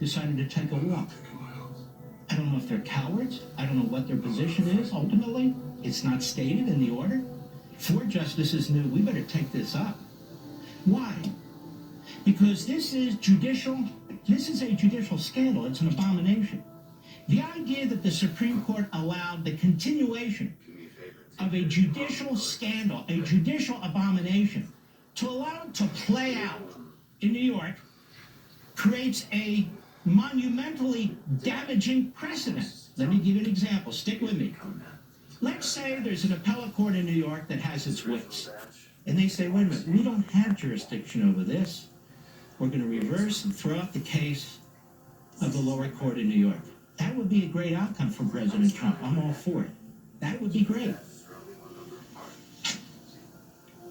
decided to take a walk. I don't know if they're cowards. I don't know what their position is. Ultimately, it's not stated in the order. 4 justices knew we better take this up. Why? Because this is a judicial scandal. It's an abomination. The idea that the Supreme Court allowed the continuation of a judicial scandal, a judicial abomination, to allow it to play out in New York creates a monumentally damaging precedent. Let me give you an example. Stick with me. Let's say there's an appellate court in New York that has its wits, and they say, wait a minute, we don't have jurisdiction over this. We're going to reverse and throw out the case of the lower court in New York. That would be a great outcome for President Trump. I'm all for it. That would be great.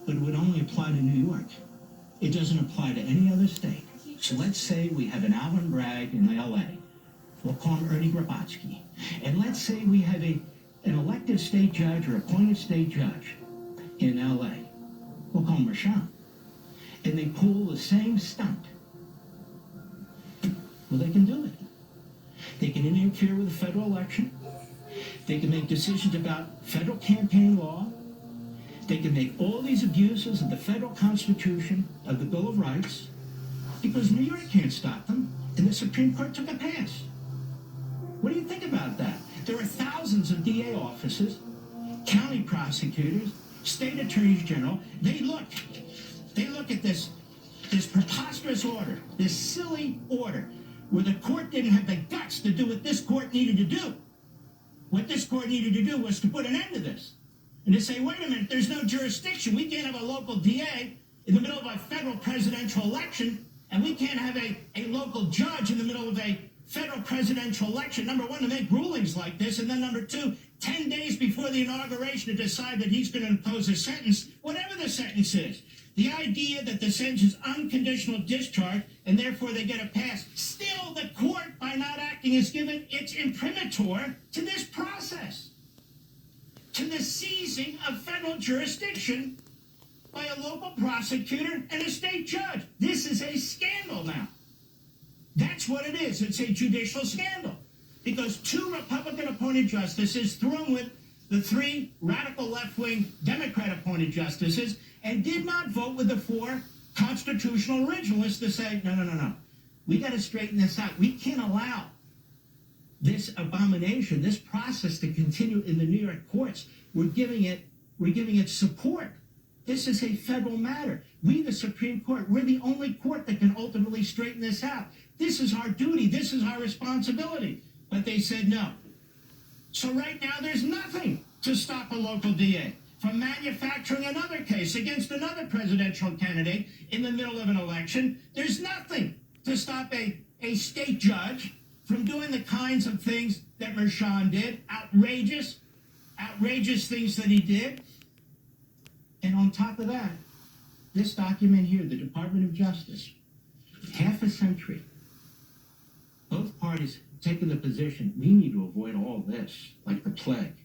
But it would only apply to New York. It doesn't apply to any other state. So let's say we have an Alvin Bragg in L.A. We'll call him Ernie Grabatsky. And let's say we have an elected state judge or appointed state judge in L.A. We'll call him Rashawn. And they pull the same stunt. Well, they can do it. They can interfere with the federal election. They can make decisions about federal campaign law. They can make all these abuses of the federal Constitution, of the Bill of Rights, because New York can't stop them, and the Supreme Court took a pass. What do you think about that? There are thousands of DA offices, county prosecutors, state attorneys general. They look at this preposterous order, this silly order, where the court didn't have the guts to do what this court needed to do. What this court needed to do was to put an end to this. And to say, wait a minute, there's no jurisdiction. We can't have a local DA in the middle of a federal presidential election, and we can't have a local judge in the middle of a federal presidential election, number one, to make rulings like this, and then number two, 10 days before the inauguration to decide that he's going to impose a sentence, whatever the sentence is. The idea that the sentence is unconditional discharge, and therefore they get a pass. Still, the court, by not acting, is given its imprimatur to this process, to the seizing of federal jurisdiction by a local prosecutor and a state judge. This is a scandal now. That's what it is. It's a judicial scandal. Because 2 Republican-appointed justices threw in with the 3 radical left-wing Democrat-appointed justices and did not vote with the 4 constitutional originalists to say, no. We got to straighten this out. We can't allow this abomination, this process to continue in the New York courts. We're giving it support. This is a federal matter. We, the Supreme Court, we're the only court that can ultimately straighten this out. This is our duty. This is our responsibility. But they said no. So right now, there's nothing to stop a local DA from manufacturing another case against another presidential candidate in the middle of an election. There's nothing to stop a state judge from doing the kinds of things that Mershon did, outrageous things that he did. And on top of that, this document here, the Department of Justice, half a century, both parties taking the position, we need to avoid all this, like the plague,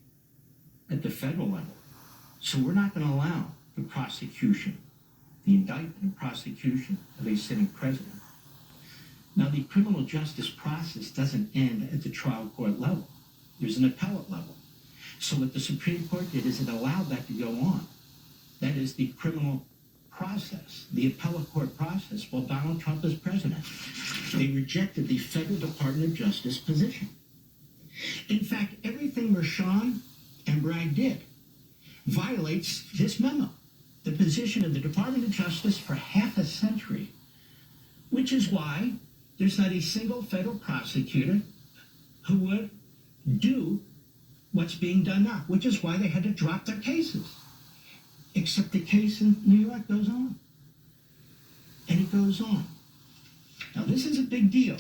at the federal level. So we're not going to allow the prosecution, the indictment and prosecution of a sitting president. Now, the criminal justice process doesn't end at the trial court level. There's an appellate level. So what the Supreme Court did is it allowed that to go on. That is the criminal process, the appellate court process, while Donald Trump is president. They rejected the federal Department of Justice position. In fact, everything Mershon and Bragg did violates this memo, the position of the Department of Justice for half a century, which is why there's not a single federal prosecutor who would do what's being done now, which is why they had to drop their cases. Except the case in New York goes on. And it goes on. Now, this is a big deal,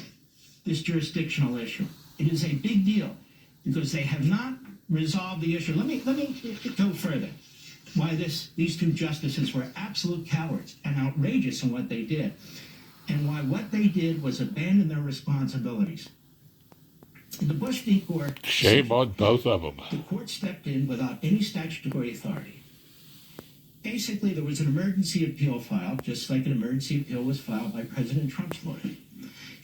this jurisdictional issue. It is a big deal because they have not resolved the issue. Let me go further. Why these 2 justices were absolute cowards and outrageous in what they did, and why what they did was abandon their responsibilities. In the Bush v. Gore, shame on both of them. The court stepped in without any statutory authority. Basically, there was an emergency appeal filed, just like an emergency appeal was filed by President Trump's lawyer.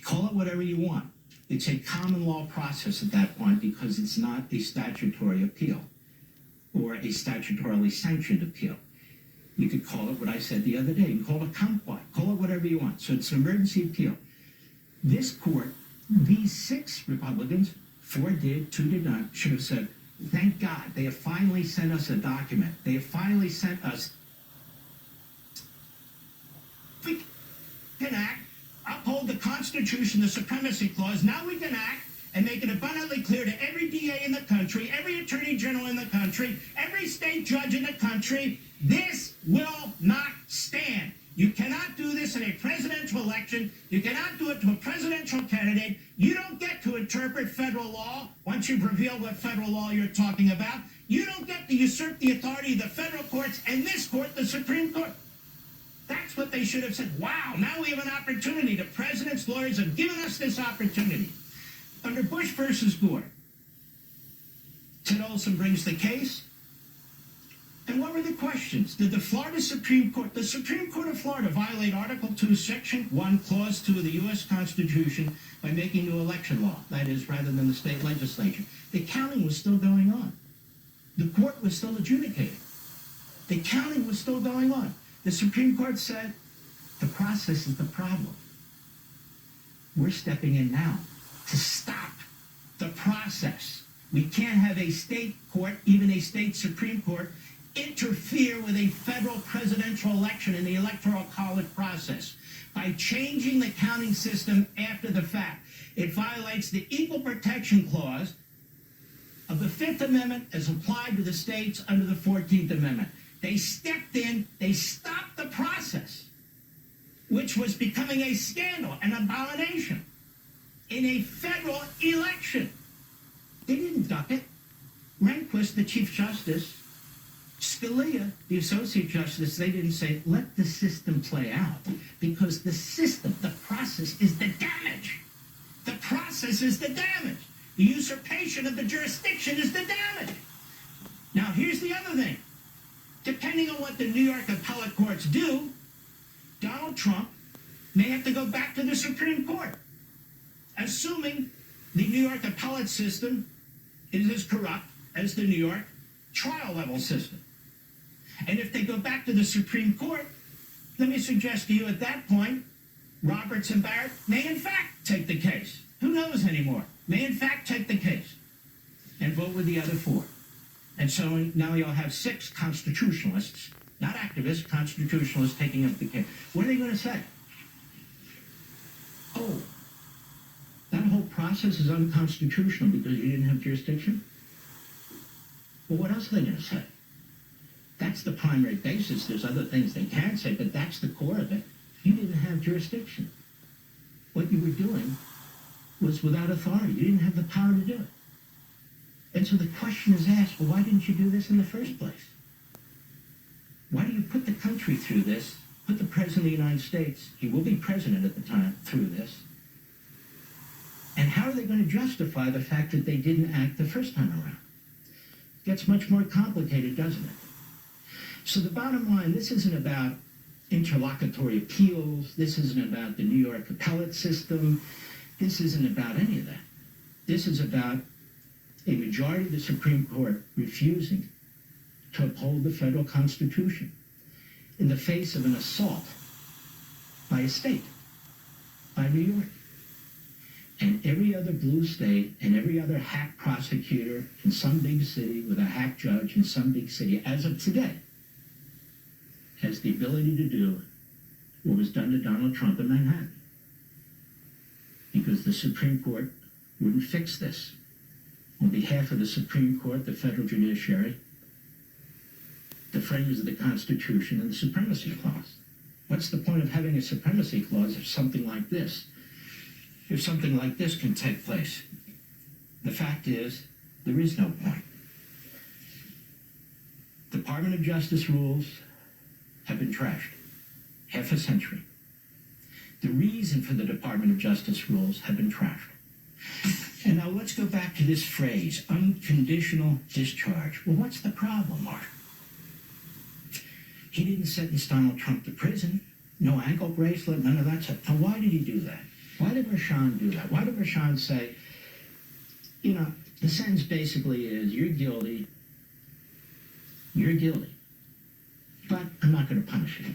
Call it whatever you want. It's a common law process at that point because it's not a statutory appeal or a statutorily sanctioned appeal. You could call it what I said the other day. You can call it kumquat. Call it whatever you want. So it's an emergency appeal. This court, these 6 Republicans, 4 did, 2 did not, should have said, thank God, they have finally sent us a document. They have finally sent us. We can act, uphold the Constitution, the Supremacy Clause. Now we can act and make it abundantly clear to every DA in the country, every Attorney General in the country, every state judge in the country, this will not stand. You cannot do this in a presidential election. You cannot do it to a presidential candidate. You don't get to interpret federal law once you've revealed what federal law you're talking about. You don't get to usurp the authority of the federal courts and this court, the Supreme Court. That's what they should have said. Wow, now we have an opportunity. The president's lawyers have given us this opportunity. Under Bush versus Gore, Ted Olson brings the case. And what were the questions? Did the Florida Supreme Court, the Supreme Court of Florida, violate Article 2, Section 1, Clause 2 of the U.S. Constitution by making new election law? That is, rather than the state legislature. The counting was still going on. The court was still adjudicating. The counting was still going on. The Supreme Court said, the process is the problem. We're stepping in now to stop the process. We can't have a state court, even a state Supreme Court, interfere with a federal presidential election in the electoral college process by changing the counting system after the fact. It violates the Equal Protection Clause of the 5th Amendment as applied to the states under the 14th Amendment. They stepped in, they stopped the process, which was becoming a scandal, an abomination, in a federal election. They didn't duck it. Rehnquist, the Chief Justice, Scalia, the Associate Justice, they didn't say, let the system play out, because the system, the process is the damage. The process is the damage. The usurpation of the jurisdiction is the damage. Now, here's the other thing. Depending on what the New York appellate courts do, Donald Trump may have to go back to the Supreme Court, assuming the New York appellate system is as corrupt as the New York trial level system. And if they go back to the Supreme Court, let me suggest to you at that point, Roberts and Barrett may in fact take the case. Who knows anymore? May in fact take the case and vote with the other 4. And so now you'll have 6 constitutionalists, not activists, constitutionalists taking up the case. What are they going to say? Oh, that whole process is unconstitutional because you didn't have jurisdiction? Well, what else are they going to say? That's the primary basis. There's other things they can say, but that's the core of it. You didn't have jurisdiction. What you were doing was without authority. You didn't have the power to do it. And so the question is asked, well, why didn't you do this in the first place? Why do you put the country through this, put the President of the United States, he will be president at the time, through this? And how are they going to justify the fact that they didn't act the first time around? It gets much more complicated, doesn't it? So the bottom line, this isn't about interlocutory appeals. This isn't about the New York appellate system. This isn't about any of that. This is about a majority of the Supreme Court refusing to uphold the federal Constitution in the face of an assault by a state, by New York. And every other blue state and every other hack prosecutor in some big city with a hack judge in some big city, as of today, has the ability to do what was done to Donald Trump in Manhattan. Because the Supreme Court wouldn't fix this. On behalf of the Supreme Court, the federal judiciary, the framers of the Constitution, and the Supremacy Clause. What's the point of having a Supremacy Clause if something like this can take place? The fact is, there is no point. Department of Justice rules have been trashed. Half a century. The reason for the Department of Justice rules have been trashed. And now let's go back to this phrase, unconditional discharge. Well, what's the problem, Mark? He didn't sentence Donald Trump to prison. No ankle bracelet, none of that stuff. Now, why did he do that? Why did Rashawn do that? Why did Rashawn say, you know, the sentence basically is, you're guilty, but I'm not going to punish you.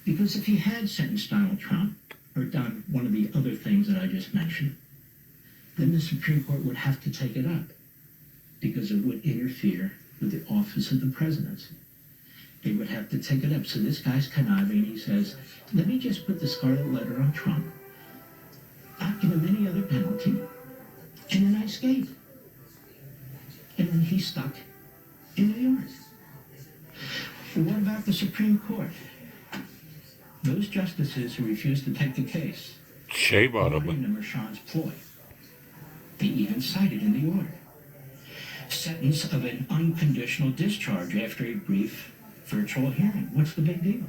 Because if he had sentenced Donald Trump, or done one of the other things that I just mentioned, then the Supreme Court would have to take it up, because it would interfere with the office of the presidency. They would have to take it up. So this guy's conniving. He says, let me just put the scarlet letter on Trump, not give him any other penalty, and then I escape. And then he's stuck in New York. Well, what about the Supreme Court? Those justices who refused to take the case, Shame on according him. to Rashawn's ploy, they even cited in the order sentence of an unconditional discharge after a brief virtual hearing. What's the big deal?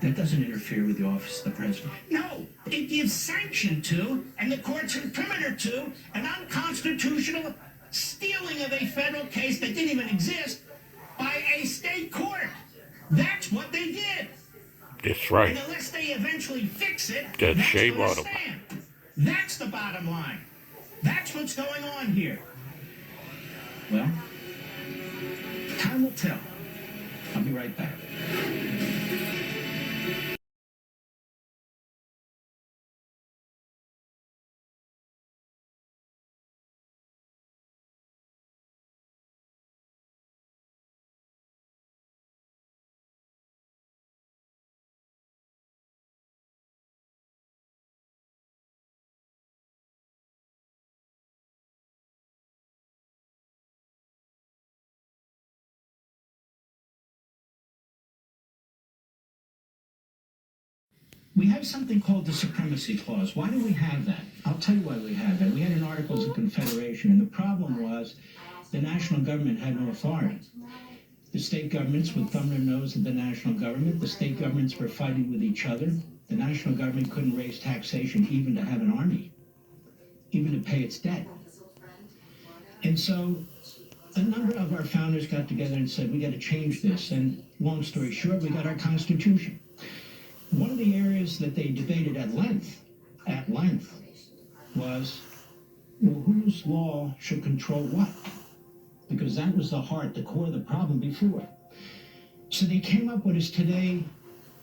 That doesn't interfere with the office of the president. No, it gives sanction to, and the courts are perimeter to, an unconstitutional stealing of a federal case that didn't even exist by a state court. That's what they did. That's right. And unless they eventually fix it, That's that's shame going on to 'em. stand. That's the bottom line. That's what's going on here. Well, time will tell. I'll be right back. We have something called the Supremacy Clause. Why do we have that? I'll tell you why we have that. We had an Articles of Confederation, and the problem was the national government had no authority. The state governments would thumb their nose at the national government. The state governments were fighting with each other. The national government couldn't raise taxation even to have an army, even to pay its debt. And so a number of our founders got together and said, we got to change this. And long story short, we got our Constitution. One of the areas that they debated at length, was, well, whose law should control what? Because that was the heart, the core of the problem before. So they came up with is today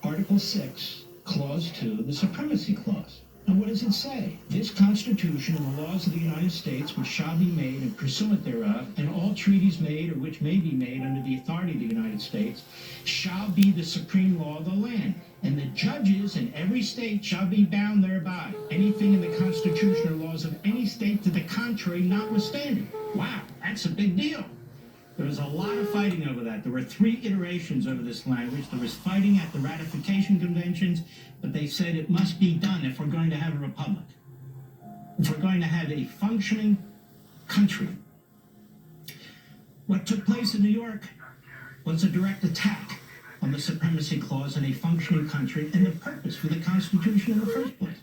Article 6, Clause 2, the Supremacy Clause. And what does it say? This Constitution and the laws of the United States, which shall be made and pursuant thereof, and all treaties made or which may be made under the authority of the United States, shall be the supreme law of the land. And the judges in every state shall be bound thereby. Anything in the Constitution or laws of any state to the contrary notwithstanding. Wow, that's a big deal. There was a lot of fighting over that. There were 3 iterations over this language. There was fighting at the ratification conventions, but they said it must be done if we're going to have a republic. If we're going to have a functioning country. What took place in New York was a direct attack on the Supremacy Clause in a functioning country and the purpose for the Constitution in the first place.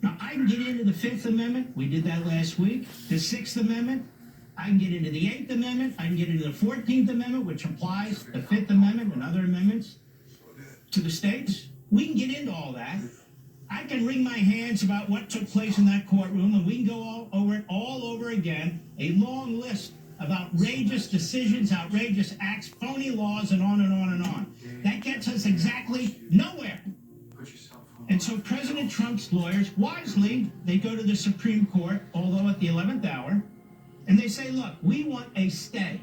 Now, I can get into the 5th Amendment. We did that last week. The 6th Amendment. I can get into the 8th Amendment. I can get into the 14th Amendment, which applies the 5th Amendment and other amendments to the states. We can get into all that. I can wring my hands about what took place in that courtroom, and we can go all over again, a long list of outrageous decisions, outrageous acts, phony laws, and on and on and on. That gets us exactly nowhere. And so President Trump's lawyers, wisely, they go to the Supreme Court, although at the 11th hour, and they say, look, we want a stay.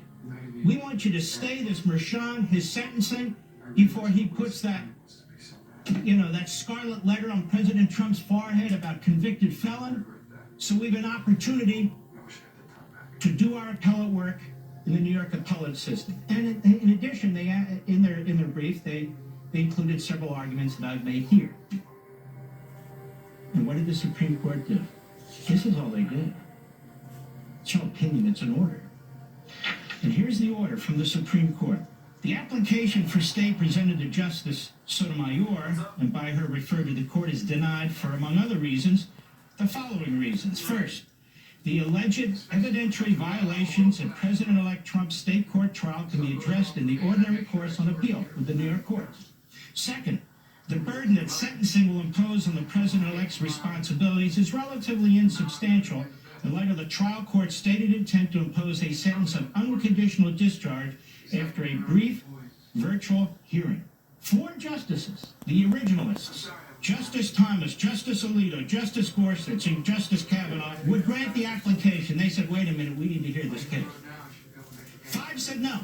We want you to stay this Rashawn, his sentencing, before he puts that, that scarlet letter on President Trump's forehead about convicted felon. So we have an opportunity to do our appellate work in the New York appellate system. And in addition, they in their brief, they included several arguments that I've made here. And what did the Supreme Court do? This is all they did. It's no opinion, it's an order. And here's the order from the Supreme Court. The application for stay presented to Justice Sotomayor, and by her referred to the court, is denied for, among other reasons, the following reasons. First, the alleged evidentiary violations in President-elect Trump's state court trial can be addressed in the ordinary course on appeal with the New York courts. Second, The burden that sentencing will impose on the president-elect's responsibilities is relatively insubstantial in light of the trial court's stated intent to impose a sentence of unconditional discharge after a brief virtual hearing. 4 justices, the originalists, Justice Thomas, Justice Alito, Justice Gorsuch, and Justice Kavanaugh, would grant the application. They said, wait a minute, we need to hear this case. 5 said no,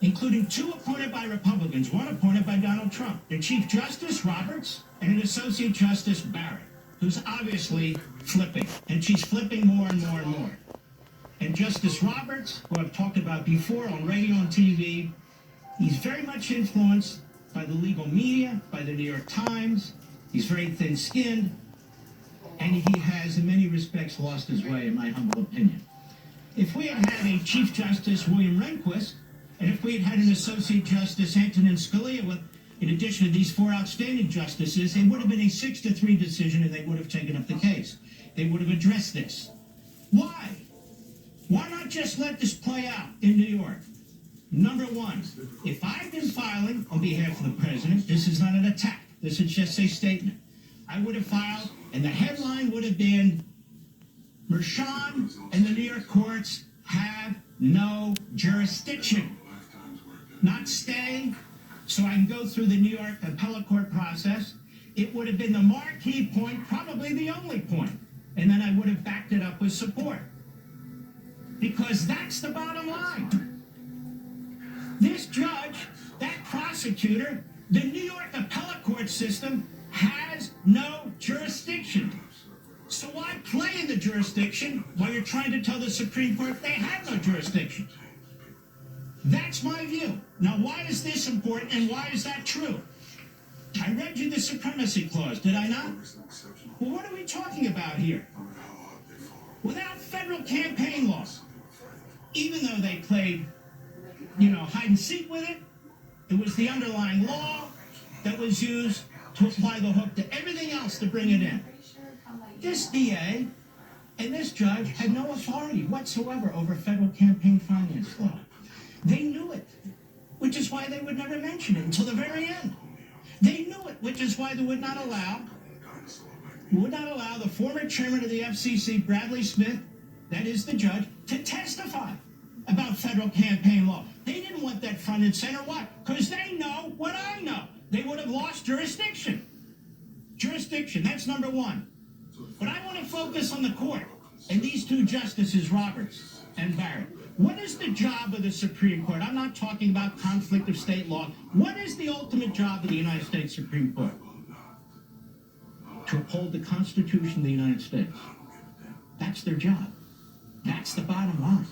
including 2 appointed by Republicans, 1 appointed by Donald Trump, the Chief Justice Roberts and an Associate Justice Barrett, who's obviously flipping, and she's flipping more and more and more. And Justice Roberts, who I've talked about before on radio and TV, he's very much influenced by the legal media, by the New York Times. He's very thin-skinned, and he has, in many respects, lost his way, in my humble opinion. If we had had a Chief Justice, William Rehnquist, and if we had had an Associate Justice, Antonin Scalia, with, in addition to these 4 outstanding justices, it would have been a 6-3 decision, and they would have taken up the case. They would have addressed this. Why? Why not just let this play out in New York? Number 1, if I've been filing on behalf of the president, this is not an attack. This is just a statement. I would have filed, and the headline would have been, Merchan and the New York courts have no jurisdiction. Not stay, so I can go through the New York appellate court process. It would have been the marquee point, probably the only point. And then I would have backed it up with support. Because that's the bottom line. This judge, that prosecutor, the New York appellate court system has no jurisdiction. So why play in the jurisdiction while you're trying to tell the Supreme Court they have no jurisdiction? That's my view. Now, why is this important and why is that true? I read you the Supremacy Clause, did I not? Well, what are we talking about here? Without federal campaign law, even though they played, hide and seek with it, it was the underlying law that was used to apply the hook to everything else to bring it in. This DA and this judge had no authority whatsoever over federal campaign finance law. They knew it, which is why they would never mention it until the very end. They knew it, which is why they would not allow the former chairman of the FCC, Bradley Smith, that is the judge, to testify about federal campaign law. They didn't want that front and center. Why? Because they know what I know. They would have lost jurisdiction. Jurisdiction, that's number 1. But I want to focus on the court and these 2 justices, Roberts and Barrett. What is the job of the Supreme Court? I'm not talking about conflict of state law. What is the ultimate job of the United States Supreme Court? To uphold the Constitution of the United States. That's their job. That's the bottom line.